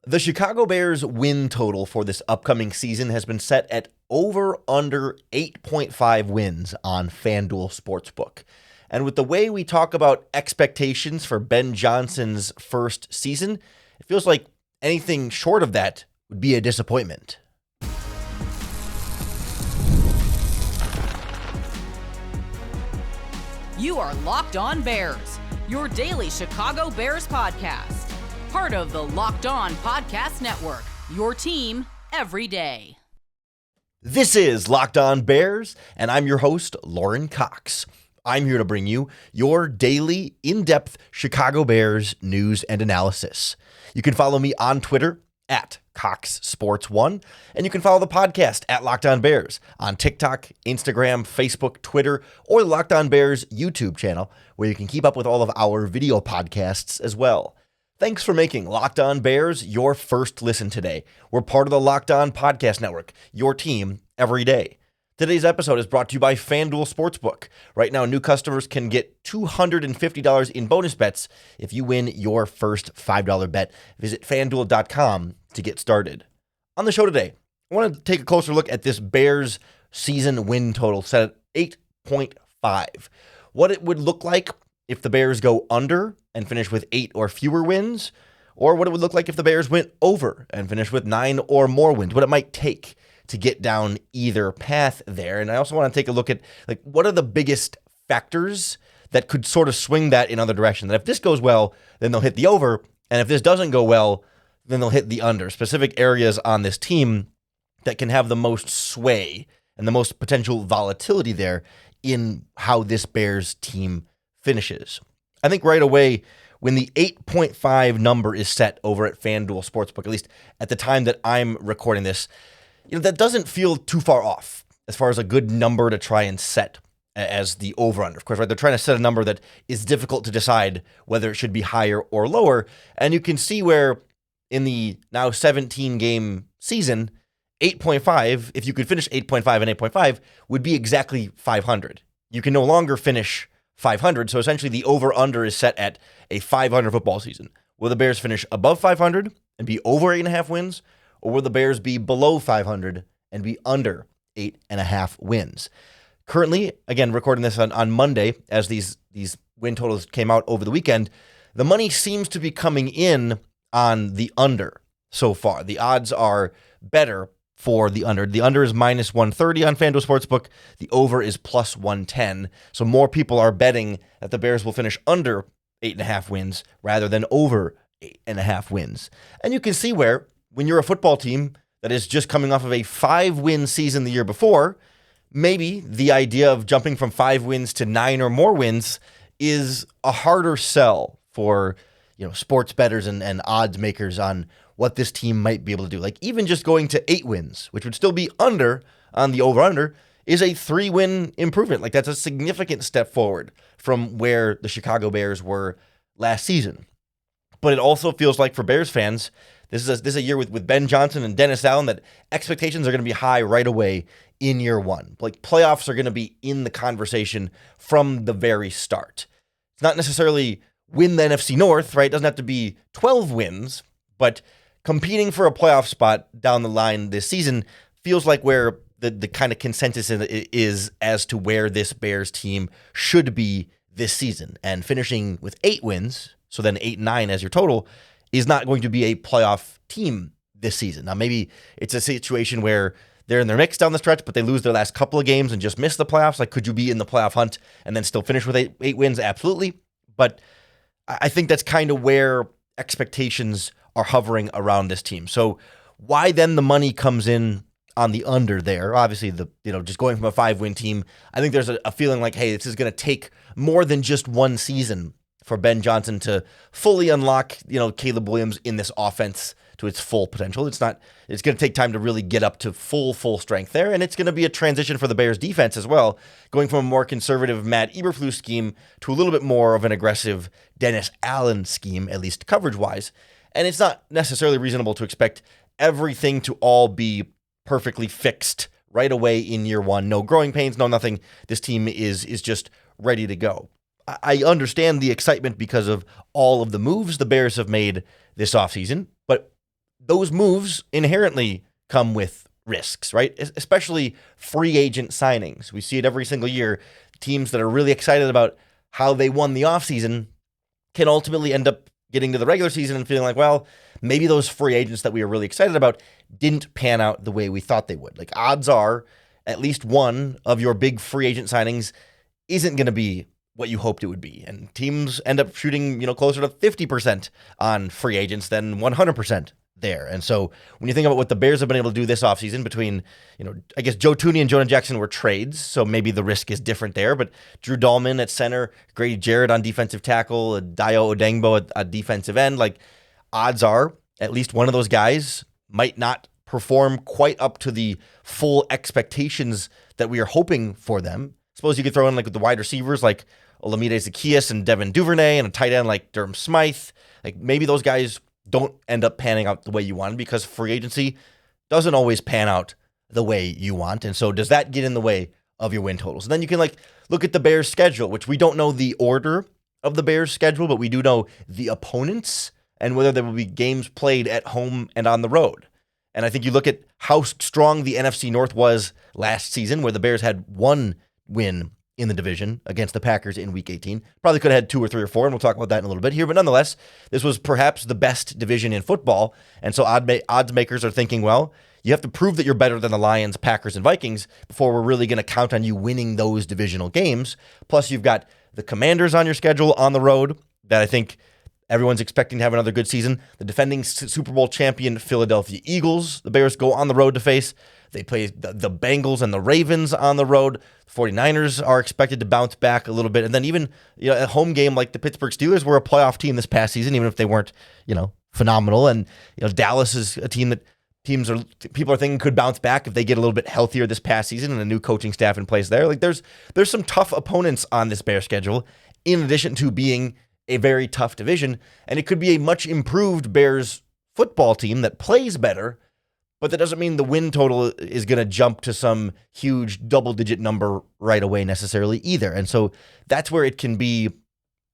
The Chicago Bears win total for this upcoming season has been set at over under 8.5 wins on Fanduel Sportsbook. And with the way we talk about expectations for Ben Johnson's first season, it feels like anything short of that would be a disappointment. You are Locked On Bears, your daily Chicago Bears podcast. Part of the Locked On Podcast Network, your team every day. This is Locked On Bears, and I'm your host, Lauren Cox. I'm here to bring you your daily, in-depth Chicago Bears news and analysis. You can follow me on Twitter at CoxSports1, and you can follow the podcast at Locked On Bears on TikTok, Instagram, Facebook, Twitter, or the Locked On Bears YouTube channel, where you can keep up with all of our video podcasts as well. Thanks for making Locked On Bears your first listen today. We're part of the Locked On Podcast Network, your team every day. Today's episode is brought to you by Fanduel Sportsbook. Right now, new customers can get $250 in bonus bets if you win your first $5 bet. Visit fanduel.com to get started. On the show today, I want to take a closer look at this Bears season win total set at 8.5. What it would look like if the Bears go under and finish with 8 or fewer wins, or what it would look like if the Bears went over and finish with 9 or more wins, what it might take to get down either path there. And I also want to take a look at what are the biggest factors that could sort of swing that in other direction. That if this goes well, then they'll hit the over, and if this doesn't go well, then they'll hit the under. Specific areas on this team that can have the most sway and the most potential volatility there in how this Bears team finishes. I think right away, when the 8.5 number is set over at FanDuel Sportsbook, at least at the time that I'm recording this, that doesn't feel too far off as far as a good number to try and set as the over-under. Of course, right? They're trying to set a number that is difficult to decide whether it should be higher or lower. And you can see where in the now 17-game season, 8.5, if you could finish 8.5 and 8.5, would be exactly 500. You can no longer finish 500, so essentially the over-under is set at a 500 football season. Will the Bears finish above 500 and be over 8.5 wins, or will the Bears be below 500 and be under 8.5 wins? Currently, again, recording this on Monday, as these win totals came out over the weekend, the money seems to be coming in on the under so far. The odds are better for the under. The under is minus 130 on FanDuel Sportsbook. The over is plus 110. So more people are betting that the Bears will finish under 8.5 wins rather than over 8.5 wins. And you can see where, when you're a football team that is just coming off of a 5-win season the year before, maybe the idea of jumping from 5 wins to 9 or more wins is a harder sell for sports bettors and odds makers on what this team might be able to do. Like even just going to 8 wins, which would still be under on the over-under, is a 3-win improvement. Like that's a significant step forward from where the Chicago Bears were last season. But it also feels like for Bears fans, this is a year with Ben Johnson and Dennis Allen that expectations are going to be high right away in year one. Like playoffs are going to be in the conversation from the very start. It's not necessarily win the NFC North, right? It doesn't have to be 12 wins, but competing for a playoff spot down the line this season feels like where the kind of consensus is as to where this Bears team should be this season. And finishing with 8 wins, so then 8-9 as your total, is not going to be a playoff team this season. Now, maybe it's a situation where they're in their mix down the stretch, but they lose their last couple of games and just miss the playoffs. Like, could you be in the playoff hunt and then still finish with eight wins? Absolutely. But I think that's kind of where expectations are hovering around this team. So why then the money comes in on the under there? Obviously, just going from a 5-win team, I think there's a feeling like, hey, this is going to take more than just one season for Ben Johnson to fully unlock, Caleb Williams in this offense to its full potential. It's going to take time to really get up to full strength there. And it's going to be a transition for the Bears defense as well, going from a more conservative Matt Eberflus scheme to a little bit more of an aggressive Dennis Allen scheme, at least coverage wise. And it's not necessarily reasonable to expect everything to all be perfectly fixed right away in year one. No growing pains, no nothing. This team is just ready to go. I understand the excitement because of all of the moves the Bears have made this offseason, but those moves inherently come with risks, right? Especially free agent signings. We see it every single year. Teams that are really excited about how they won the offseason can ultimately end up getting to the regular season and feeling like, well, maybe those free agents that we were really excited about didn't pan out the way we thought they would. Like, odds are at least one of your big free agent signings isn't going to be what you hoped it would be. And teams end up shooting, closer to 50% on free agents than 100% there. And so when you think about what the Bears have been able to do this offseason between, I guess Joe Thuney and Jonah Jackson were trades, so maybe the risk is different there, but Drew Dahlman at center, Grady Jarrett on defensive tackle, Dayo Odengbo at defensive end, like, odds are at least one of those guys might not perform quite up to the full expectations that we are hoping for them. Suppose you could throw in like the wide receivers like Olamide Zaccheaus and Devin Duvernay and a tight end like Durham Smythe. Like, maybe those guys don't end up panning out the way you wanted because free agency doesn't always pan out the way you want. And so does that get in the way of your win totals? And then you can look at the Bears schedule, which we don't know the order of the Bears schedule, but we do know the opponents and whether there will be games played at home and on the road. And I think you look at how strong the NFC North was last season, where the Bears had one win in the division against the Packers in Week 18. Probably could have had 2 or 3 or 4, and we'll talk about that in a little bit here. But nonetheless, this was perhaps the best division in football. And so odds makers are thinking, well, you have to prove that you're better than the Lions, Packers, and Vikings before we're really going to count on you winning those divisional games. Plus, you've got the Commanders on your schedule on the road that I think everyone's expecting to have another good season. The defending Super Bowl champion Philadelphia Eagles, the Bears go on the road to face. They play the Bengals and the Ravens on the road. The 49ers are expected to bounce back a little bit. And then even a home game like the Pittsburgh Steelers were a playoff team this past season, even if they weren't phenomenal. And Dallas is a team that people are thinking could bounce back if they get a little bit healthier this past season and a new coaching staff in place there. Like, there's some tough opponents on this Bears schedule, in addition to being a very tough division. And it could be a much improved Bears football team that plays better, but that doesn't mean the win total is going to jump to some huge double-digit number right away necessarily either. And so that's where it can be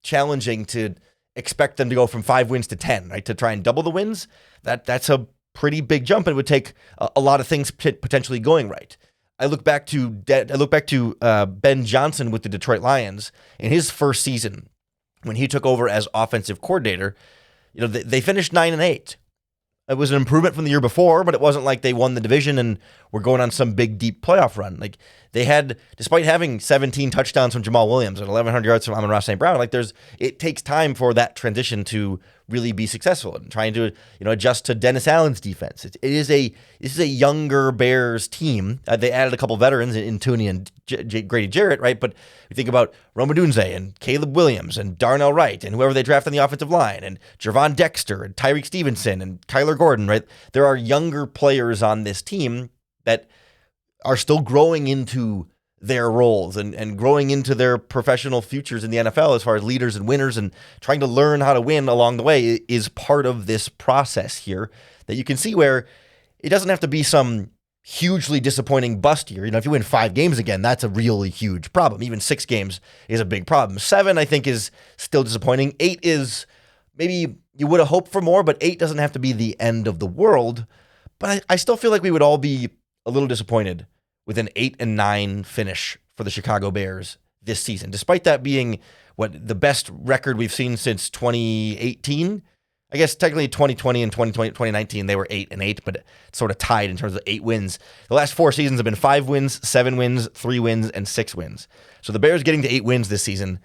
challenging to expect them to go from 5 wins to 10, right? To try and double the wins. That's a pretty big jump, and it would take a lot of things potentially going right. I look back to Ben Johnson with the Detroit Lions in his first season when he took over as offensive coordinator. They finished 9-8. It was an improvement from the year before, but it wasn't like they won the division and were going on some big, deep playoff run. Like, they had, despite having 17 touchdowns from Jamal Williams and 1,100 yards from Amon-Ra St. Brown, it takes time for that transition to really be successful and trying to, adjust to Dennis Allen's defense. This is a younger Bears team. They added a couple veterans in Thuney and Grady Jarrett, right? But you think about Rome Odunze and Caleb Williams and Darnell Wright and whoever they draft on the offensive line and Jervon Dexter and Tyreek Stevenson and Kyler Gordon, right? There are younger players on this team that are still growing into their roles and growing into their professional futures in the NFL as far as leaders and winners, and trying to learn how to win along the way is part of this process here that you can see, where it doesn't have to be some hugely disappointing bust year. If you win 5 games again, that's a really huge problem. Even 6 games is a big problem. 7, I think, is still disappointing. 8 is maybe you would have hoped for more, but 8 doesn't have to be the end of the world. But I still feel like we would all be a little disappointed with an 8-9 finish for the Chicago Bears this season, despite that being the best record we've seen since 2018. I guess technically 2020 and 2019, they were 8-8, but it's sort of tied in terms of 8 wins. The last 4 seasons have been 5 wins, 7 wins, 3 wins, and 6 wins. So the Bears getting to 8 wins this season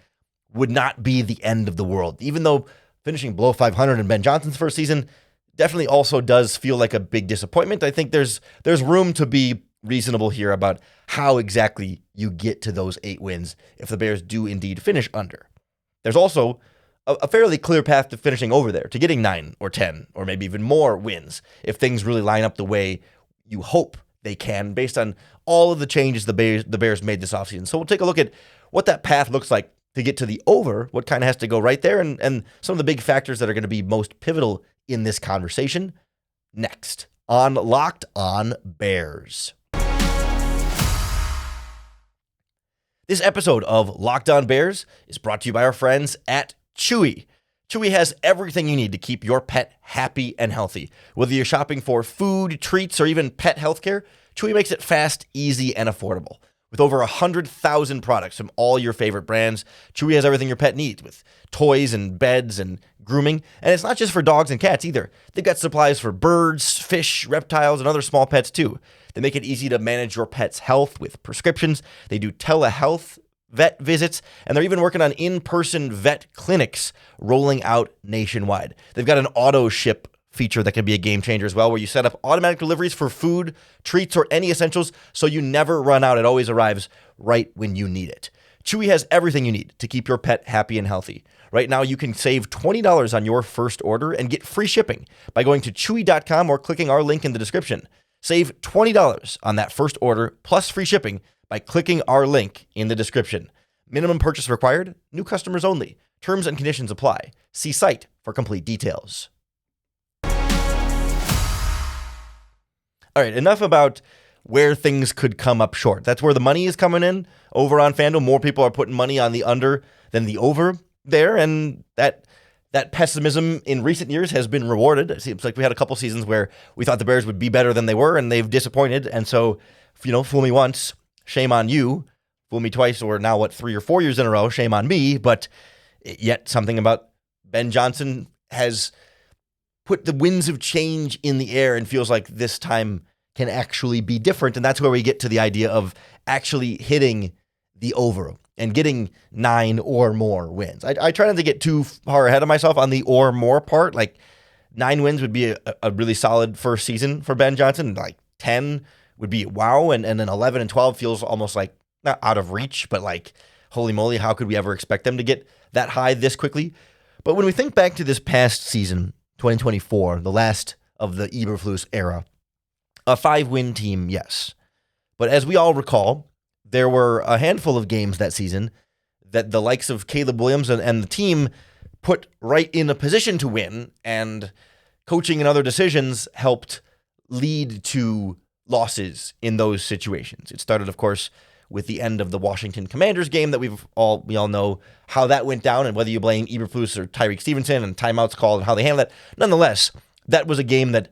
would not be the end of the world, even though finishing below 500 in Ben Johnson's first season definitely also does feel like a big disappointment. I think there's room to be reasonable here about how exactly you get to those 8 wins if the Bears do indeed finish under. There's also a fairly clear path to finishing over there, to getting 9 or 10 or maybe even more wins if things really line up the way you hope they can, based on all of the changes the Bears made this offseason. So we'll take a look at what that path looks like to get to the over, what kind of has to go right there, and some of the big factors that are going to be most pivotal in this conversation next on Locked On Bears. This episode of Locked On Bears is brought to you by our friends at Chewy. Chewy has everything you need to keep your pet happy and healthy. Whether you're shopping for food, treats, or even pet healthcare, Chewy makes it fast, easy, and affordable. With over 100,000 products from all your favorite brands, Chewy has everything your pet needs with toys and beds and grooming. And it's not just for dogs and cats either. They've got supplies for birds, fish, reptiles, and other small pets too. They make it easy to manage your pet's health with prescriptions. They do telehealth vet visits, and they're even working on in-person vet clinics rolling out nationwide. They've got an auto ship feature that can be a game changer as well, where you set up automatic deliveries for food, treats, or any essentials so you never run out. It always arrives right when you need it. Chewy has everything you need to keep your pet happy and healthy. Right now, you can save $20 on your first order and get free shipping by going to chewy.com or clicking our link in the description. Save $20 on that first order plus free shipping by clicking our link in the description. Minimum purchase required, new customers only. Terms and conditions apply. See site for complete details. All right, enough about where things could come up short. That's where the money is coming in over on Fanduel. More people are putting money on the under than the over there, and that pessimism in recent years has been rewarded. It seems like we had a couple seasons where we thought the Bears would be better than they were, and they've disappointed. And so, fool me once, shame on you. Fool me twice, or now 3 or 4 years in a row, shame on me. But yet something about Ben Johnson has put the winds of change in the air and feels like this time can actually be different. And that's where we get to the idea of actually hitting the over and getting 9 or more wins. I try not to get too far ahead of myself on the or more part. Like 9 wins would be a really solid first season for Ben Johnson. Like 10 would be wow. And then 11 and 12 feels almost like not out of reach, but like, holy moly, how could we ever expect them to get that high this quickly? But when we think back to this past season, 2024, the last of the Eberflus era, a 5-win team, yes. But as we all recall, there were a handful of games that season that the likes of Caleb Williams and the team put right in a position to win, and coaching and other decisions helped lead to losses in those situations. It started, of course, with the end of the Washington Commanders game that we all know how that went down, and whether you blame Eberflus or Tyreek Stevenson and timeouts called and how they handled that. Nonetheless, that was a game that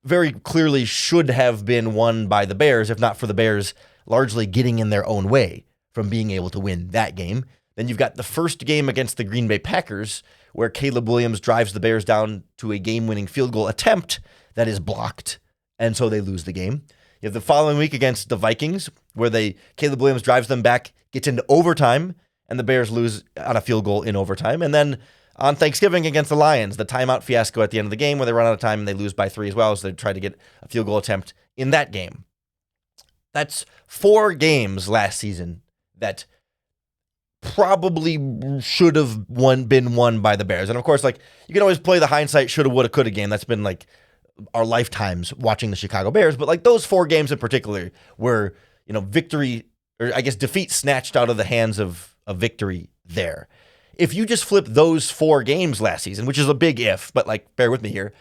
very clearly should have been won by the Bears, if not for the Bears largely getting in their own way from being able to win that game. Then you've got the first game against the Green Bay Packers, where Caleb Williams drives the Bears down to a game-winning field goal attempt that is blocked, and so they lose the game. You have the following week against the Vikings, where Caleb Williams drives them back, gets into overtime, and the Bears lose on a field goal in overtime. And then on Thanksgiving against the Lions, the timeout fiasco at the end of the game, where they run out of time and they lose by 3 as well, as they try to get a field goal attempt in that game. That's 4 games last season that probably should have been won by the Bears. And of course, you can always play the hindsight shoulda, woulda, coulda game. That's been our lifetimes watching the Chicago Bears. But those 4 games in particular were, victory, or I guess defeat snatched out of the hands of a victory there. If you just flip those 4 games last season, which is a big if, but bear with me here,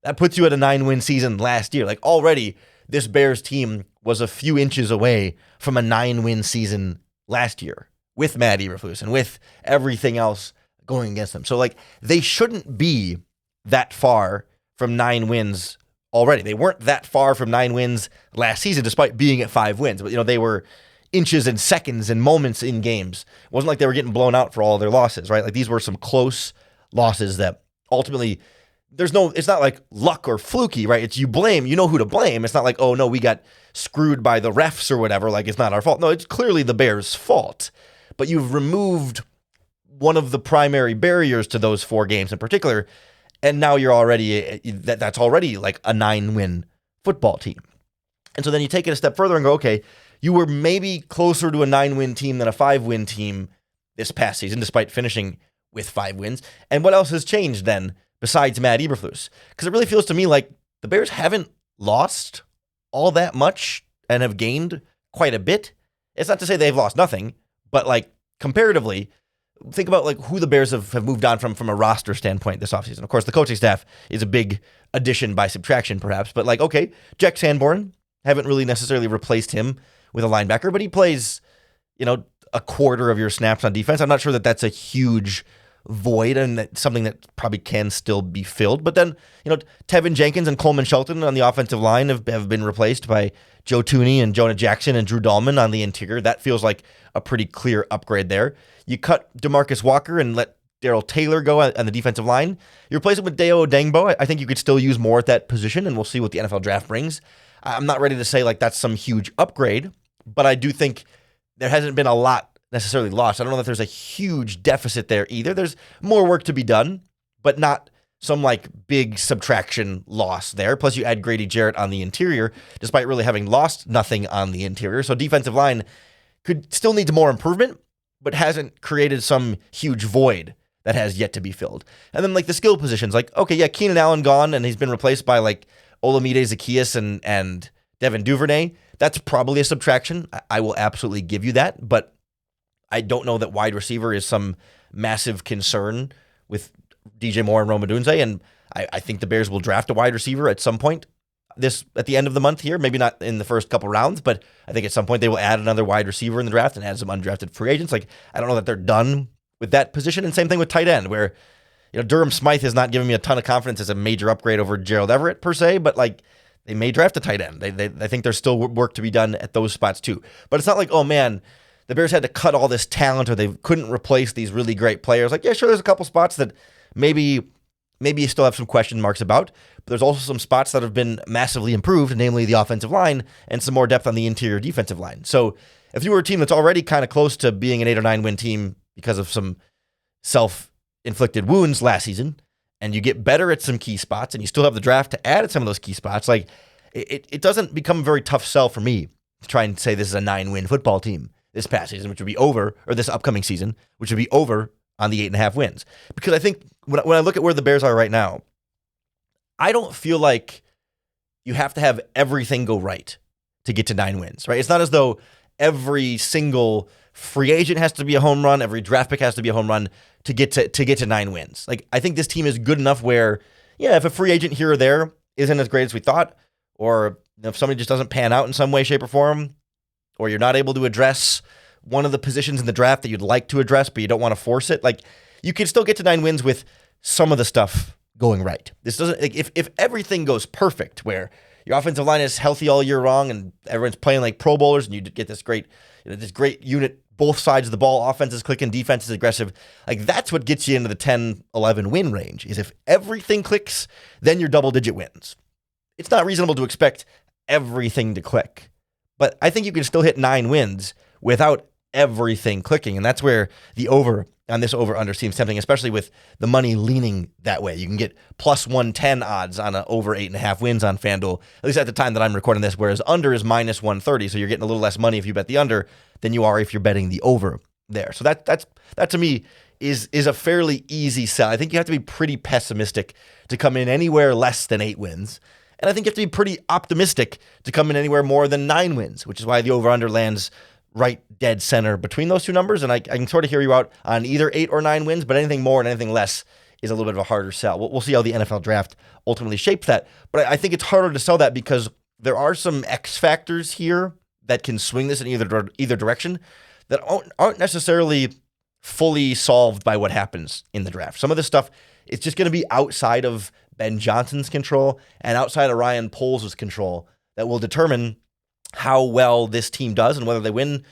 that puts you at a 9-win season last year. Already this Bears team was a few inches away from a 9-win season last year with Matt Eberflus and with everything else going against them. So they shouldn't be that far from 9 wins already. They weren't that far from 9 wins last season, despite being at 5 wins. But they were inches and seconds and moments in games. It wasn't like they were getting blown out for all their losses, right? These were some close losses that ultimately it's not like luck or fluky, right? It's you know who to blame. It's not like, oh no, we got screwed by the refs or whatever. It's not our fault. No, it's clearly the Bears' fault. But you've removed one of the primary barriers to those 4 games in particular, and now you're already that's already a 9-win football team. And so then you take it a step further and go, okay, you were maybe closer to a 9-win team than a 5-win team this past season, despite finishing with 5 wins. And what else has changed then besides Matt Eberflus? Because it really feels to me like the Bears haven't lost all that much and have gained quite a bit. It's not to say they've lost nothing, but comparatively, think about who the Bears have moved on from a roster standpoint this offseason. Of course, the coaching staff is a big addition by subtraction, perhaps. But okay, Jack Sanborn, haven't really necessarily replaced him with a linebacker, but he plays, a quarter of your snaps on defense. I'm not sure that that's a huge void and that's something that probably can still be filled. But then, Tevin Jenkins and Coleman Shelton on the offensive line have been replaced by Joe Thuney and Jonah Jackson and Drew Dahlman on the interior. That feels like a pretty clear upgrade there. You cut DeMarcus Walker and let Darrell Taylor go on the defensive line. You replace him with Deo Odengbo. I think you could still use more at that position, and we'll see what the NFL draft brings. I'm not ready to say like that's some huge upgrade, but I do think there hasn't been a lot necessarily lost. I don't know that there's a huge deficit there either. There's more work to be done, but not some like big subtraction loss there. Plus you add Grady Jarrett on the interior, despite really having lost nothing on the interior. So defensive line could still need more improvement, but hasn't created some huge void that has yet to be filled. And then like the skill positions, like, okay, yeah, Keenan Allen gone and he's been replaced by like Olamide Zaccheaus and Devin Duvernay. That's probably a subtraction. I will absolutely give you that, but I don't know that wide receiver is some massive concern with DJ Moore and Rome Odunze, and I think the Bears will draft a wide receiver at some point at the end of the month here, maybe not in the first couple rounds, but I think at some point they will add another wide receiver in the draft and add some undrafted free agents. Like, I don't know that they're done with that position. And same thing with tight end, where Durham Smythe has not given me a ton of confidence as a major upgrade over Gerald Everett per se, but like they may draft a tight end. I think there's still work to be done at those spots too. But it's not like, oh man, the Bears had to cut all this talent or they couldn't replace these really great players. Like, yeah, sure, there's a couple spots that maybe you still have some question marks about, but there's also some spots that have been massively improved, namely the offensive line and some more depth on the interior defensive line. So if you were a team that's already kind of close to being an 8 or 9 win team because of some self-inflicted wounds last season, and you get better at some key spots, and you still have the draft to add at some of those key spots, like it doesn't become a very tough sell for me to try and say this is a 9-win football team this past season, which would be over, or this upcoming season, which would be over on the 8.5 wins. Because I think when I look at where the Bears are right now, I don't feel like you have to have everything go right to get to 9 wins, right? It's not as though every single free agent has to be a home run, every draft pick has to be a home run to get to 9 wins. Like, I think this team is good enough where, yeah, if a free agent here or there isn't as great as we thought, or if somebody just doesn't pan out in some way, shape, or form, or you're not able to address one of the positions in the draft that you'd like to address, but you don't want to force it, like, you can still get to 9 wins with some of the stuff going right. This doesn't, like, if everything goes perfect, where your offensive line is healthy all year long and everyone's playing like Pro Bowlers and you get this great unit, both sides of the ball, offense is clicking, defense is aggressive, like, that's what gets you into the 10-11 win range, is if everything clicks, then you're double-digit wins. It's not reasonable to expect everything to click, but I think you can still hit 9 wins without everything clicking, and that's where the over on this over-under seems tempting, especially with the money leaning that way. You can get plus 110 odds on an over 8.5 wins on Fanduel, at least at the time that I'm recording this, whereas under is minus 130, so you're getting a little less money if you bet the under than you are if you're betting the over there. So that to me is a fairly easy sell. I think you have to be pretty pessimistic to come in anywhere less than 8 wins, and I think you have to be pretty optimistic to come in anywhere more than 9 wins, which is why the over-under lands right dead center between those two numbers. And I can sort of hear you out on either 8 or 9 wins, but anything more and anything less is a little bit of a harder sell. We'll see how the NFL draft ultimately shapes that. But I think it's harder to sell that because there are some X factors here that can swing this in either direction that aren't necessarily fully solved by what happens in the draft. Some of this stuff is just going to be outside of Ben Johnson's control and outside of Ryan Poles' control that will determine how well this team does and whether they win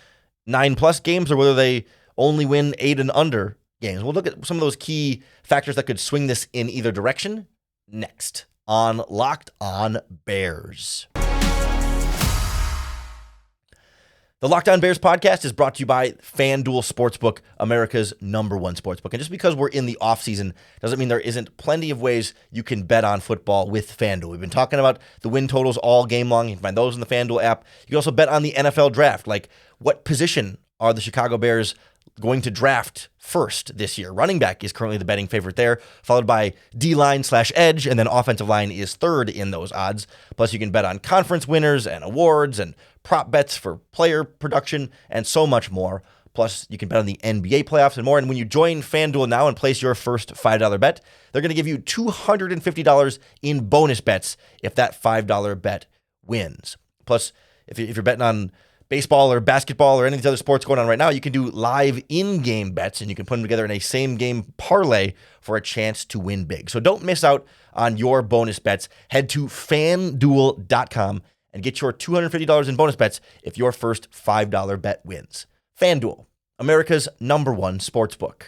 9+ games or whether they only win 8 and under games. We'll look at some of those key factors that could swing this in either direction next on Locked On Bears. The Locked On Bears podcast is brought to you by Fanduel Sportsbook, America's #1 sportsbook. And just because we're in the offseason doesn't mean there isn't plenty of ways you can bet on football with Fanduel. We've been talking about the win totals all game long. You can find those in the Fanduel app. You can also bet on the NFL draft, like what position are the Chicago Bears going to draft first this year. Running back is currently the betting favorite there, followed by D-line/edge, and then offensive line is third in those odds. Plus, you can bet on conference winners and awards and prop bets for player production and so much more. Plus, you can bet on the NBA playoffs and more. And when you join FanDuel now and place your first $5 bet, they're going to give you $250 in bonus bets if that $5 bet wins. Plus, if you're betting on baseball or basketball or any of these other sports going on right now, you can do live in-game bets, and you can put them together in a same-game parlay for a chance to win big. So don't miss out on your bonus bets. Head to Fanduel.com and get your $250 in bonus bets if your first $5 bet wins. Fanduel, America's #1 sportsbook.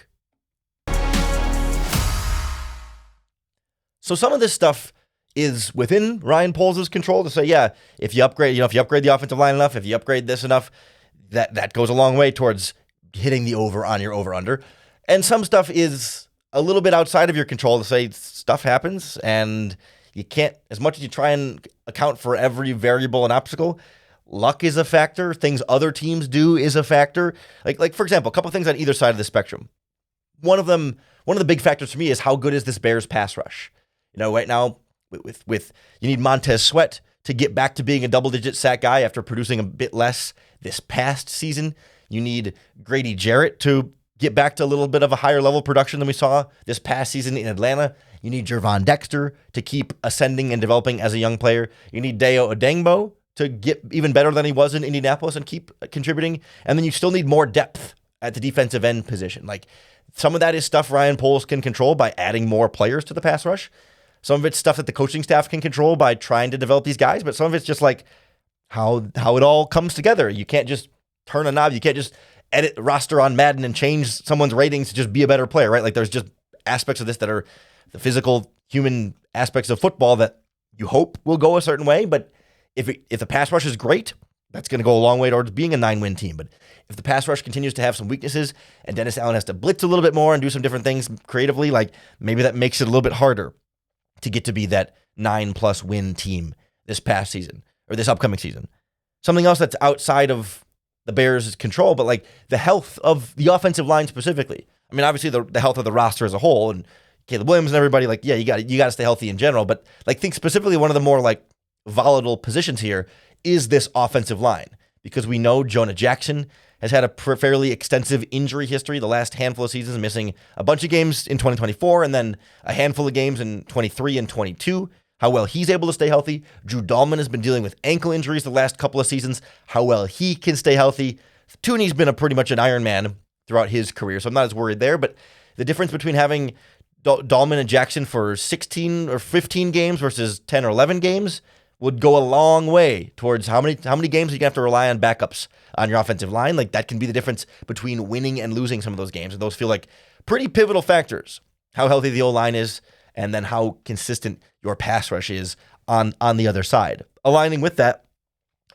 So some of this stuff is within Ryan Poles' control to say, yeah, if you upgrade the offensive line enough, if you upgrade this enough, that goes a long way towards hitting the over on your over-under. And some stuff is a little bit outside of your control to say stuff happens, and you can't, as much as you try and account for every variable and obstacle, luck is a factor. Things other teams do is a factor. Like for example, a couple of things on either side of the spectrum. One of the big factors for me is how good is this Bears pass rush? Right now, with you need Montez Sweat to get back to being a double-digit sack guy after producing a bit less this past season. You need Grady Jarrett to get back to a little bit of a higher level production than we saw this past season in Atlanta. You need Gervon Dexter to keep ascending and developing as a young player. You need Dayo Odengbo to get even better than he was in Indianapolis and keep contributing. And then you still need more depth at the defensive end position. Like, some of that is stuff Ryan Poles can control by adding more players to the pass rush. Some of it's stuff that the coaching staff can control by trying to develop these guys, but some of it's just like how it all comes together. You can't just turn a knob. You can't just edit the roster on Madden and change someone's ratings to just be a better player, right? Like, there's just aspects of this that are the physical, human aspects of football that you hope will go a certain way. But if the pass rush is great, that's going to go a long way towards being a 9-win team. But if the pass rush continues to have some weaknesses and Dennis Allen has to blitz a little bit more and do some different things creatively, like, maybe that makes it a little bit harder to get to be that 9+ win team this past season or this upcoming season. Something else that's outside of the Bears' control, but like the health of the offensive line specifically. I mean, obviously the health of the roster as a whole and Caleb Williams and everybody, like, yeah, you got to stay healthy in general. But like, think specifically one of the more like volatile positions here is this offensive line, because we know Jonah Jackson has had a fairly extensive injury history the last handful of seasons, missing a bunch of games in 2024 and then a handful of games in 23 and 22. How well he's able to stay healthy. Drew Dahlman has been dealing with ankle injuries the last couple of seasons. How well he can stay healthy. Tooney's been pretty much an Iron Man throughout his career, so I'm not as worried there. But the difference between having Dahlman and Jackson for 16 or 15 games versus 10 or 11 games would go a long way towards how many games you have to rely on backups on your offensive line. Like, that can be the difference between winning and losing some of those games. And those feel like pretty pivotal factors. How healthy the O-line is, and then how consistent your pass rush is on the other side. Aligning with that,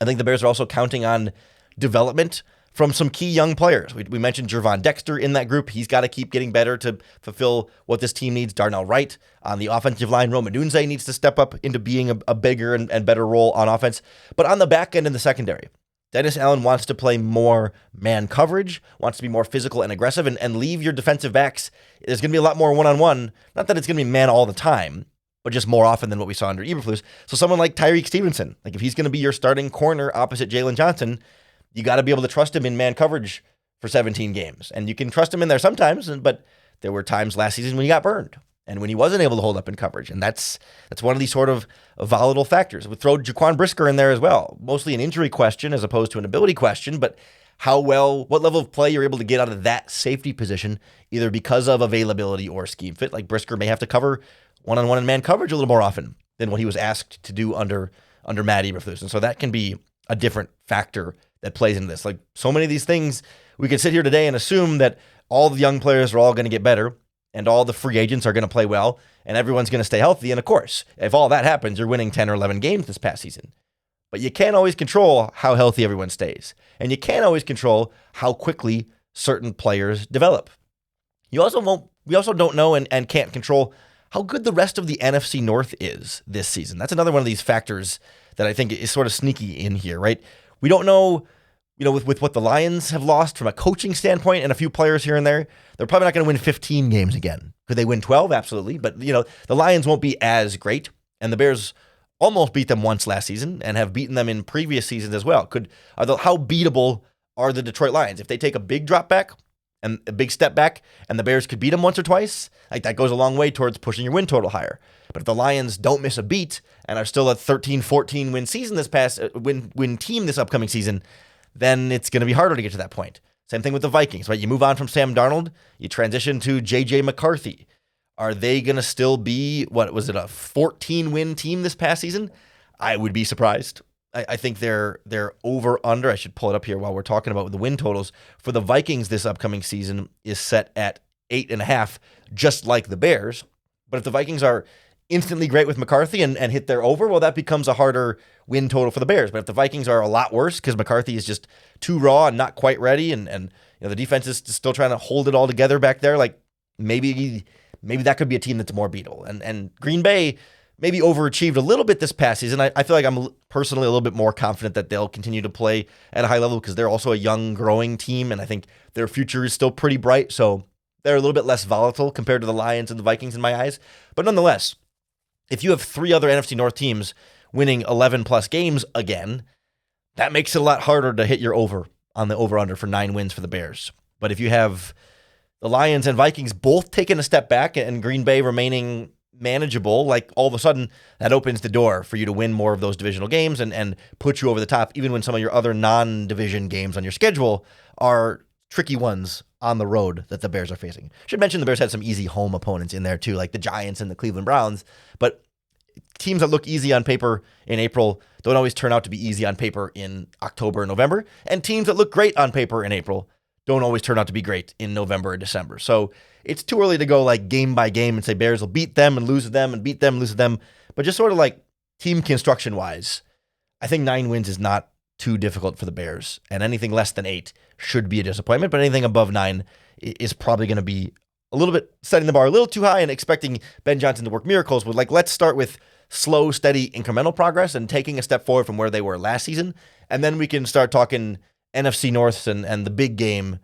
I think the Bears are also counting on development from some key young players. We mentioned Gervon Dexter in that group. He's got to keep getting better to fulfill what this team needs. Darnell Wright on the offensive line. Rome Odunze needs to step up into being a bigger and better role on offense. But on the back end in the secondary, Dennis Allen wants to play more man coverage, wants to be more physical and aggressive, and leave your defensive backs. There's going to be a lot more one-on-one. Not that it's going to be man all the time, but just more often than what we saw under Eberflus. So someone like Tyreek Stevenson, like, if he's going to be your starting corner opposite Jalen Johnson, you got to be able to trust him in man coverage for 17 games. And you can trust him in there sometimes, but there were times last season when he got burned and when he wasn't able to hold up in coverage. And that's one of these sort of volatile factors. We throw Jaquan Brisker in there as well, mostly an injury question as opposed to an ability question, but what level of play you're able to get out of that safety position, either because of availability or scheme fit. Like, Brisker may have to cover one-on-one and man coverage a little more often than what he was asked to do under Matt Eberflus. And so that can be a different factor that plays into this. Like, so many of these things, we could sit here today and assume that all the young players are all going to get better and all the free agents are going to play well and everyone's going to stay healthy. And of course, if all that happens, you're winning 10 or 11 games this past season. But you can't always control how healthy everyone stays. And you can't always control how quickly certain players develop. We also don't know and can't control how good the rest of the NFC North is this season. That's another one of these factors that I think is sort of sneaky in here, right? We don't know, with what the Lions have lost from a coaching standpoint and a few players here and there, they're probably not going to win 15 games again. Could they win 12? Absolutely. But, the Lions won't be as great. And the Bears almost beat them once last season and have beaten them in previous seasons as well. How beatable are the Detroit Lions? If they take a big drop back and a big step back and the Bears could beat them once or twice, like, that goes a long way towards pushing your win total higher. But if the Lions don't miss a beat and are still a 13-14 win season win team this upcoming season, then it's going to be harder to get to that point. Same thing with the Vikings, right? You move on from Sam Darnold, you transition to J.J. McCarthy. Are they going to still be, a 14-win team this past season? I would be surprised. I think they're over-under. I should pull it up here while we're talking about the win totals. For the Vikings this upcoming season is set at 8.5, just like the Bears. But if the Vikings are instantly great with McCarthy and hit their over, well, that becomes a harder win total for the Bears. But if the Vikings are a lot worse because McCarthy is just too raw and not quite ready, and the defense is still trying to hold it all together back there, like maybe that could be a team that's more beatable. And Green Bay maybe overachieved a little bit this past season. I feel like I'm personally a little bit more confident that they'll continue to play at a high level because they're also a young, growing team, and I think their future is still pretty bright. So they're a little bit less volatile compared to the Lions and the Vikings in my eyes. But nonetheless, if you have 3 other NFC North teams winning 11-plus games again, that makes it a lot harder to hit your over on the over-under for 9 wins for the Bears. But if you have the Lions and Vikings both taking a step back and Green Bay remaining manageable, like all of a sudden that opens the door for you to win more of those divisional games and put you over the top, even when some of your other non-division games on your schedule are tricky ones on the road that the Bears are facing. Should mention the Bears had some easy home opponents in there too, like the Giants and the Cleveland Browns, but teams that look easy on paper in April don't always turn out to be easy on paper in October and November, and teams that look great on paper in April don't always turn out to be great in November or December. So it's too early to go like game by game and say Bears will beat them and lose to them and beat them and lose to them, but just sort of like team construction wise, I think 9 wins is not too difficult for the Bears, and anything less than 8 should be a disappointment, but anything above 9 is probably going to be a little bit setting the bar a little too high and expecting Ben Johnson to work miracles. With let's start with slow, steady, incremental progress and taking a step forward from where they were last season, and then we can start talking NFC North and the big game,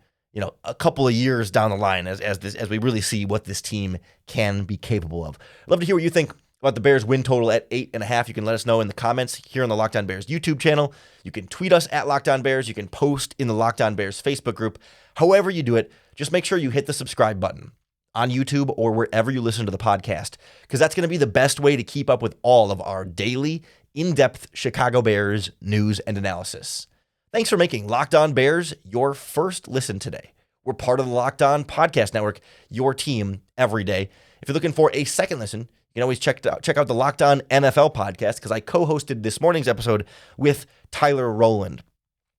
a couple of years down the line as we really see what this team can be capable of. I'd love to hear what you think about the Bears win total at 8.5. You can let us know in the comments here on the Locked On Bears YouTube channel. You can tweet us at Locked On Bears. You can post in the Locked On Bears Facebook group. However you do it, just make sure you hit the subscribe button on YouTube or wherever you listen to the podcast, because that's going to be the best way to keep up with all of our daily, in-depth Chicago Bears news and analysis. Thanks for making Locked On Bears your first listen today. We're part of the Locked On Podcast Network, your team every day. If you're looking for a second listen, you can always check out the Locked On NFL podcast, because I co-hosted this morning's episode with Tyler Rowland.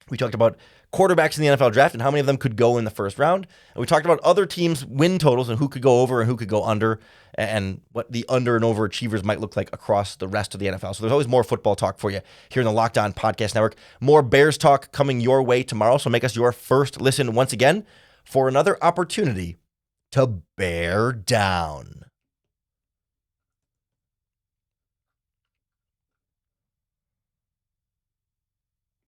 We talked about quarterbacks in the NFL draft and how many of them could go in the first round. And we talked about other teams' win totals and who could go over and who could go under, and what the under and over achievers might look like across the rest of the NFL. So there's always more football talk for you here in the Locked On Podcast Network. More Bears talk coming your way tomorrow. So make us your first listen once again for another opportunity to bear down.